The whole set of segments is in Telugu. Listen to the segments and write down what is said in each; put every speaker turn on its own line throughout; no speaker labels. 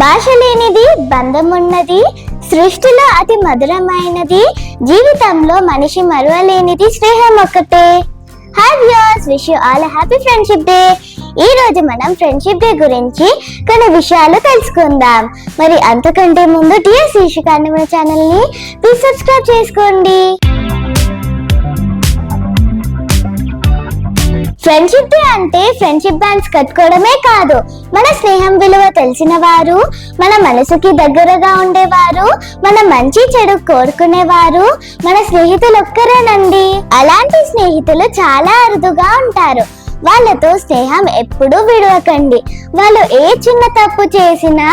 భాష లేనిది బంధం ఉన్నది, సృష్టిలో అతి మధురమైనది, జీవితంలో మనిషి మరువలేనిది స్నేహం ఒక్కటే. Hi viewers, wish you all happy friendship day. ఈ రోజు మనం ఫ్రెండ్షిప్ డే గురించి కొన్ని విషయాలు తెలుసుకుందాం. మరి అంతకంటే ముందు డియర్ శీర్షిక మన ఛానల్ ని ప్లీజ్ సబ్స్క్రైబ్ చేసుకోండి. ఫ్రెండ్షిప్ డే అంటే ఫ్రెండ్షిప్ బ్యాండ్స్ కట్టుకోవడమే కాదు, మన స్నేహం విలువ తెలిసిన వారు, మన మనసుకి దగ్గరగా ఉండేవారు, మన మంచి చెడు కోరుకునేవారు మన స్నేహితులు ఒక్కరేనండి. అలాంటి స్నేహితులు చాలా అరుదుగా ఉంటారు. వాళ్ళతో స్నేహం ఎప్పుడూ విడవకండి. వాళ్ళు ఏ చిన్న తప్పు చేసినా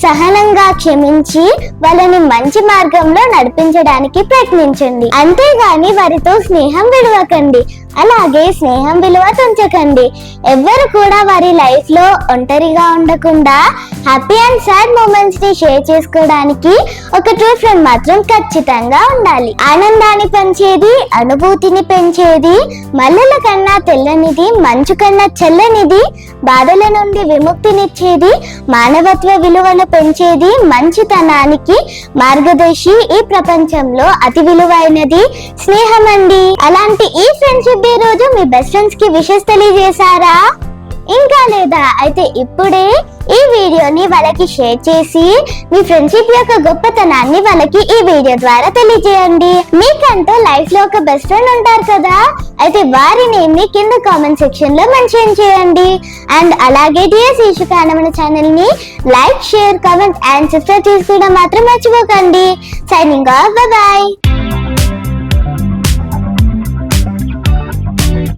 సహనంగా క్షమించి వాళ్ళని మంచి మార్గంలో నడిపించడానికి ప్రయత్నించండి. అంతేగాని వారితో స్నేహం విడవకండి. అలాగే స్నేహం విలువ తుంచకండి. ఎవ్వరు కూడా వారి లైఫ్ లో ఒంటరిగా ఉండకుండా హ్యాపీ అండ్ సాడ్ మూమెంట్స్ ని షేర్ చేసుకోవడానికి ఒక ట్రూ ఫ్రెండ్ మాత్రం ఖచ్చితంగా ఉండాలి. ఆనందాన్ని పెంచేది, అనుభూతిని పెంచేది, మల్లెల కన్నా తెల్లనిది, మంచు కన్నా చల్లనిది, బాధల నుండి విముక్తినిచ్చేది, మానవత్వ విలువను పెంచేది, మంచితనానికి మార్గదర్శి ఈ ప్రపంచంలో అతి విలువైనది స్నేహం అండి. అలాంటి ఈ ఫ్రెండ్షిప్ డే రోజు మీ బెస్ట్ ఫ్రెండ్స్ కి విషెస్ తెలియజేశారా? ఇంకా లేదా? అయితే ఇప్పుడే ఈ వీడియోని వాళ్ళకి షేర్ చేసి మీ ఫ్రెండ్షిప్ యొక్క గొప్పతనాన్ని వాళ్ళకి ఈ వీడియో ద్వారా తెలియజేయండి. మీకంటూ లైఫ్ లో ఒక బెస్ట్ ఫ్రెండ్ ఉంటారు కదా, అయితే వారి నేమ్ ని కింద కామెంట్ సెక్షన్ లో మెన్షన్ చేయండి. అండ్ అలాగే డియర్ శీర్షిక మన ఛానల్ ని like, share, comment and subscribe చేసుకోవడం మాత్రం మర్చిపోకండి. Signing off, by by.